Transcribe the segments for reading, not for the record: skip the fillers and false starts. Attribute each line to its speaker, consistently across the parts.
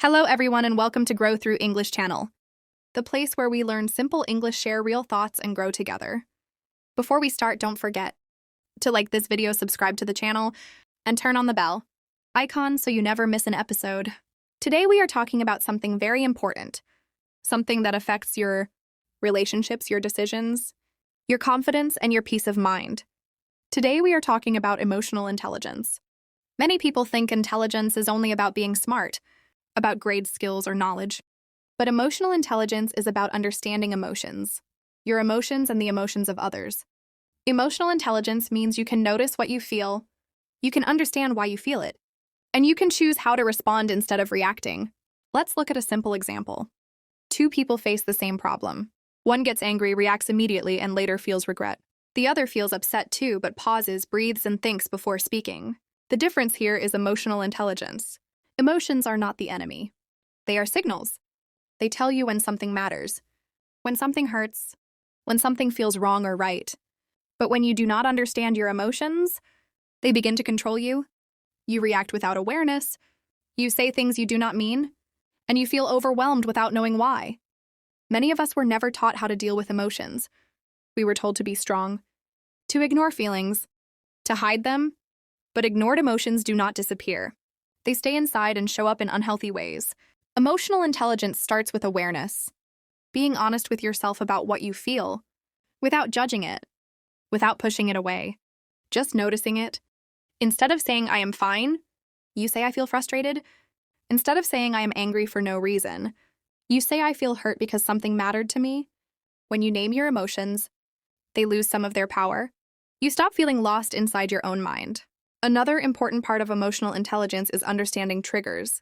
Speaker 1: Hello, everyone, and welcome to Grow Through English channel, the place where we learn simple English, share real thoughts, and grow together. Before we start, don't forget to like this video, subscribe to the channel, and turn on the bell icon so you never miss an episode. Today, we are talking about something very important, something that affects your relationships, your decisions, your confidence, and your peace of mind. Today, we are talking about emotional intelligence. Many people think intelligence is only about being smart, about grade skills or knowledge. But emotional intelligence is about understanding emotions, your emotions and the emotions of others. Emotional intelligence means you can notice what you feel, you can understand why you feel it, and you can choose how to respond instead of reacting. Let's look at a simple example. Two people face the same problem. One gets angry, reacts immediately, and later feels regret. The other feels upset too, but pauses, breathes, and thinks before speaking. The difference here is emotional intelligence. Emotions are not the enemy. They are signals. They tell you when something matters, when something hurts, when something feels wrong or right. But when you do not understand your emotions, they begin to control you. You react without awareness. You say things you do not mean, and you feel overwhelmed without knowing why. Many of us were never taught how to deal with emotions. We were told to be strong, to ignore feelings, to hide them, but ignored emotions do not disappear. They stay inside and show up in unhealthy ways. Emotional intelligence starts with awareness, being honest with yourself about what you feel, without judging it, without pushing it away, just noticing it. Instead of saying, "I am fine," you say, "I feel frustrated." Instead of saying, "I am angry for no reason," you say, "I feel hurt because something mattered to me." When you name your emotions, they lose some of their power. You stop feeling lost inside your own mind. Another important part of emotional intelligence is understanding triggers.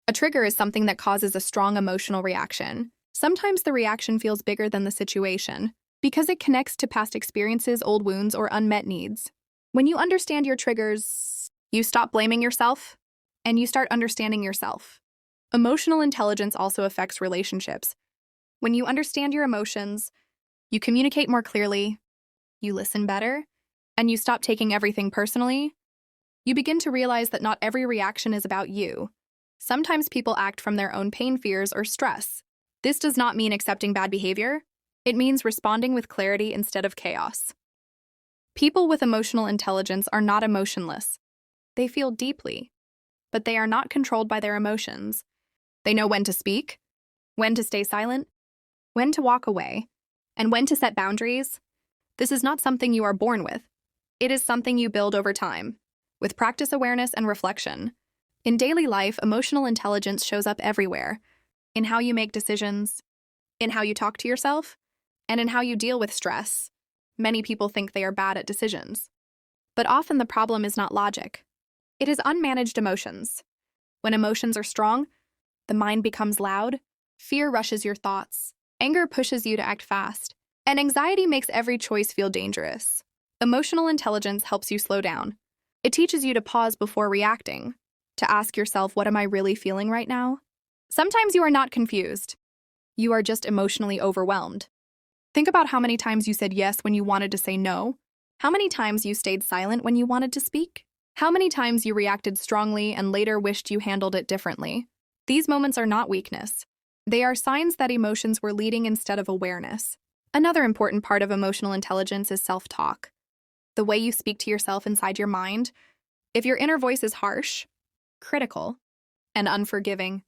Speaker 1: A trigger is something that causes a strong emotional reaction. Sometimes the reaction feels bigger than the situation because it connects to past experiences, old wounds, or unmet needs. When you understand your triggers, you stop blaming yourself and you start understanding yourself. Emotional intelligence also affects relationships. When you understand your emotions, you communicate more clearly, you listen better, and you stop taking everything personally. You begin to realize that not every reaction is about you. Sometimes people act from their own pain, fears, or stress. This does not mean accepting bad behavior. It means responding with clarity instead of chaos. People with emotional intelligence are not emotionless. They feel deeply, but they are not controlled by their emotions. They know when to speak, when to stay silent, when to walk away, and when to set boundaries. This is not something you are born with. It is something you build over time, with practice, awareness, and reflection. In daily life, emotional intelligence shows up everywhere, in how you make decisions, in how you talk to yourself, and in how you deal with stress. Many people think they are bad at decisions, but often the problem is not logic. It is unmanaged emotions. When emotions are strong, the mind becomes loud, fear rushes your thoughts, anger pushes you to act fast, and anxiety makes every choice feel dangerous. Emotional intelligence helps you slow down. It teaches you to pause before reacting, to ask yourself, what am I really feeling right now? Sometimes you are not confused. You are just emotionally overwhelmed. Think about how many times you said yes when you wanted to say no. How many times you stayed silent when you wanted to speak? How many times you reacted strongly and later wished you handled it differently? These moments are not weakness. They are signs that emotions were leading instead of awareness. Another important part of emotional intelligence is self-talk. The way you speak to yourself inside your mind. If your inner voice is harsh, critical, and unforgiving,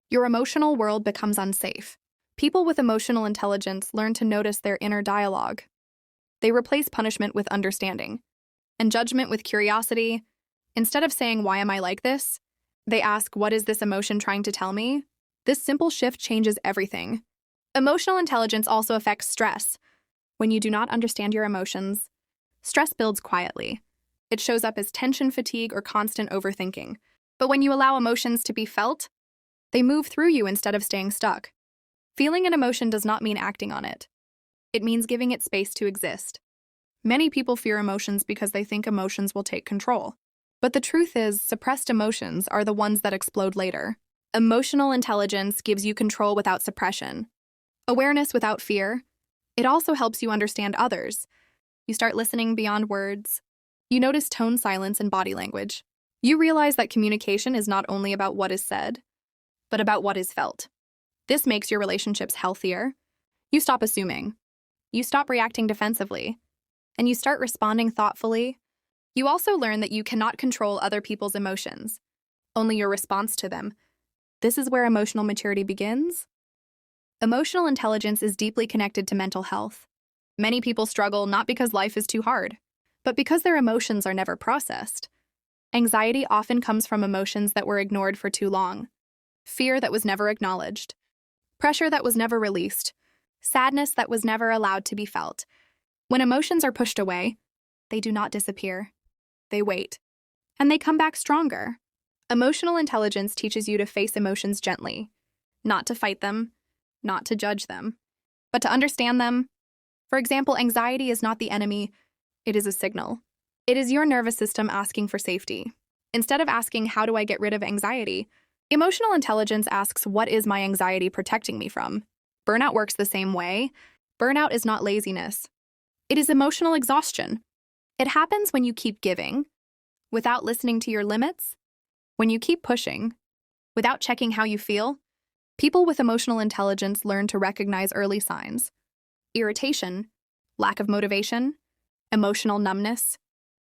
Speaker 1: your emotional world becomes unsafe. People with emotional intelligence learn to notice their inner dialogue. They replace punishment with understanding, and judgment with curiosity. Instead of saying, "Why am I like this?" they ask, "What is this emotion trying to tell me?" This simple shift changes everything. Emotional intelligence also affects stress. When you do not understand your emotions, stress builds quietly. It shows up as tension, fatigue, or constant overthinking. But when you allow emotions to be felt, they move through you instead of staying stuck. Feeling an emotion does not mean acting on it. It means giving it space to exist. Many people fear emotions because they think emotions will take control. But the truth is, suppressed emotions are the ones that explode later. Emotional intelligence gives you control without suppression, awareness without fear. It also helps you understand others. You start listening beyond words. You notice tone, silence, and body language. You realize that communication is not only about what is said, but about what is felt. This makes your relationships healthier. You stop assuming. You stop reacting defensively. And you start responding thoughtfully. You also learn that you cannot control other people's emotions, only your response to them. This is where emotional maturity begins. Emotional intelligence is deeply connected to mental health. Many people struggle not because life is too hard, but because their emotions are never processed. Anxiety often comes from emotions that were ignored for too long. Fear that was never acknowledged. Pressure that was never released. Sadness that was never allowed to be felt. When emotions are pushed away, they do not disappear. They wait. And they come back stronger. Emotional intelligence teaches you to face emotions gently, not to fight them, not to judge them, but to understand them. For example, anxiety is not the enemy, it is a signal. It is your nervous system asking for safety. Instead of asking, how do I get rid of anxiety? Emotional intelligence asks, what is my anxiety protecting me from? Burnout works the same way. Burnout is not laziness. It is emotional exhaustion. It happens when you keep giving, without listening to your limits, when you keep pushing, without checking how you feel. People with emotional intelligence learn to recognize early signs: irritation, lack of motivation, emotional numbness.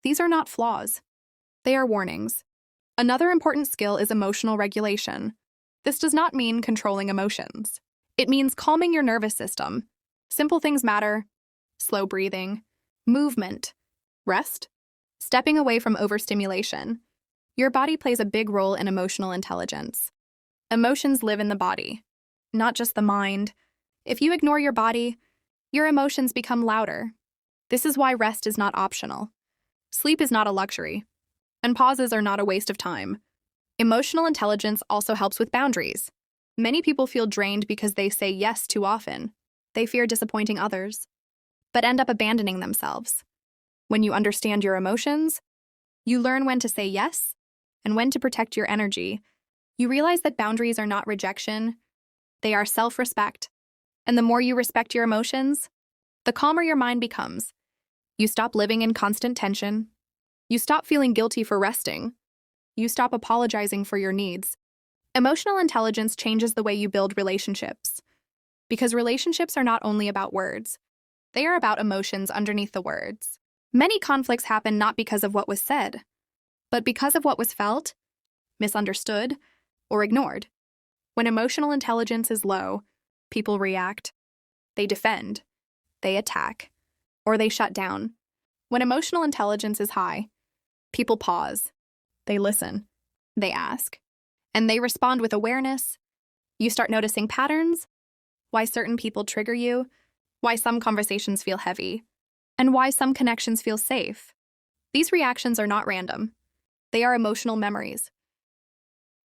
Speaker 1: These are not flaws. They are warnings. Another important skill is emotional regulation. This does not mean controlling emotions. It means calming your nervous system. Simple things matter: slow breathing, movement, rest, stepping away from overstimulation. Your body plays a big role in emotional intelligence. Emotions live in the body, not just the mind. If you ignore your body, your emotions become louder. This is why rest is not optional. Sleep is not a luxury, and pauses are not a waste of time. Emotional intelligence also helps with boundaries. Many people feel drained because they say yes too often. They fear disappointing others, but end up abandoning themselves. When you understand your emotions, you learn when to say yes and when to protect your energy. You realize that boundaries are not rejection, they are self-respect. And the more you respect your emotions, the calmer your mind becomes. You stop living in constant tension. You stop feeling guilty for resting. You stop apologizing for your needs. Emotional intelligence changes the way you build relationships. Because relationships are not only about words, they are about emotions underneath the words. Many conflicts happen not because of what was said, but because of what was felt, misunderstood, or ignored. When emotional intelligence is low, people react. They defend, they attack, or they shut down. When emotional intelligence is high, people pause, they listen, they ask, and they respond with awareness. You start noticing patterns, why certain people trigger you, why some conversations feel heavy, and why some connections feel safe. These reactions are not random. They are emotional memories.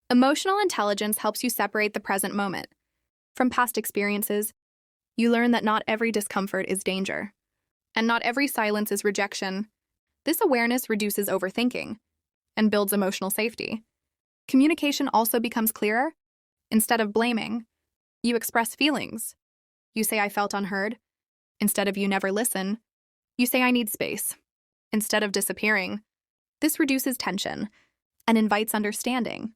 Speaker 1: Emotional intelligence helps you separate the present moment. From past experiences, you learn that not every discomfort is danger, and not every silence is rejection. This awareness reduces overthinking and builds emotional safety. Communication also becomes clearer. Instead of blaming, you express feelings. You say, I felt unheard. Instead of you never listen, you say, I need space. Instead of disappearing, this reduces tension and invites understanding.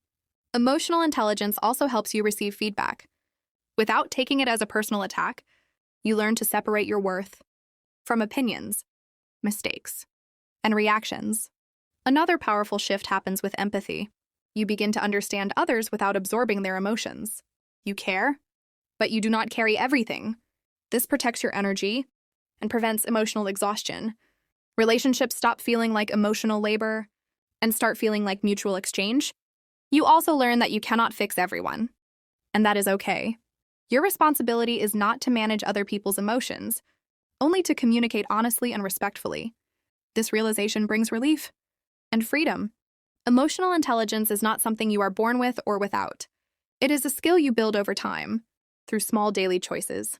Speaker 1: Emotional intelligence also helps you receive feedback. Without taking it as a personal attack, you learn to separate your worth from opinions, mistakes, and reactions. Another powerful shift happens with empathy. You begin to understand others without absorbing their emotions. You care, but you do not carry everything. This protects your energy and prevents emotional exhaustion. Relationships stop feeling like emotional labor and start feeling like mutual exchange. You also learn that you cannot fix everyone, and that is okay. Your responsibility is not to manage other people's emotions, only to communicate honestly and respectfully. This realization brings relief and freedom. Emotional intelligence is not something you are born with or without. It is a skill you build over time, through small daily choices.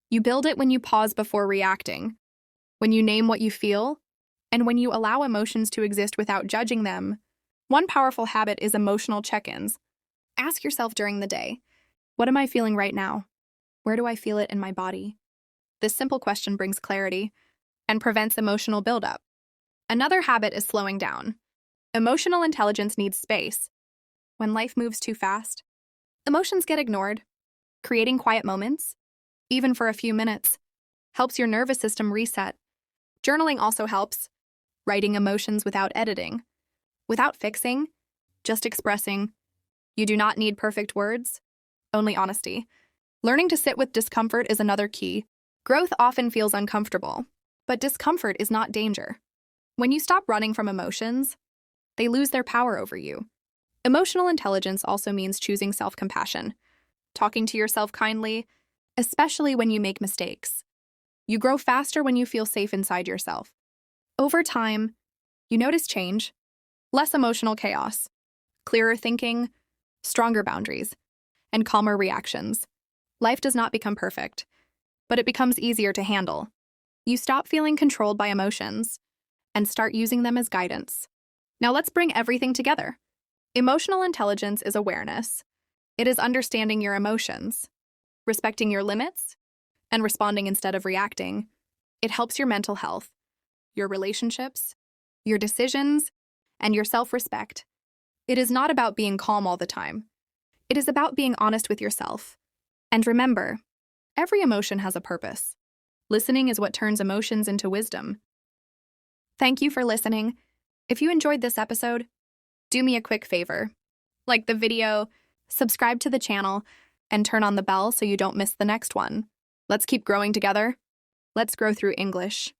Speaker 1: You build it when you pause before reacting, when you name what you feel, and when you allow emotions to exist without judging them. One powerful habit is emotional check-ins. Ask yourself during the day, what am I feeling right now? Where do I feel it in my body? This simple question brings clarity and prevents emotional buildup. Another habit is slowing down. Emotional intelligence needs space. When life moves too fast, Emotions get ignored. Creating quiet moments, even for a few minutes, helps your nervous system reset. Journaling also helps. Writing emotions without editing, without fixing, just expressing. You do not need perfect words, only honesty. Learning to sit with discomfort is another key. Growth often feels uncomfortable, but discomfort is not danger. When you stop running from emotions, they lose their power over you. Emotional intelligence also means choosing self-compassion, talking to yourself kindly, especially when you make mistakes. You grow faster when you feel safe inside yourself. Over time, you notice change, less emotional chaos, clearer thinking, stronger boundaries, and calmer reactions. Life does not become perfect, but it becomes easier to handle. You stop feeling controlled by emotions and start using them as guidance. Now let's bring everything together. Emotional intelligence is awareness. It is understanding your emotions, respecting your limits, and responding instead of reacting. It helps your mental health, your relationships, your decisions, and your self-respect. It is not about being calm all the time. It is about being honest with yourself. And remember, every emotion has a purpose. Listening is what turns emotions into wisdom. Thank you for listening. If you enjoyed this episode, do me a quick favor. Like the video, subscribe to the channel, and turn on the bell so you don't miss the next one. Let's keep growing together. Let's grow through English.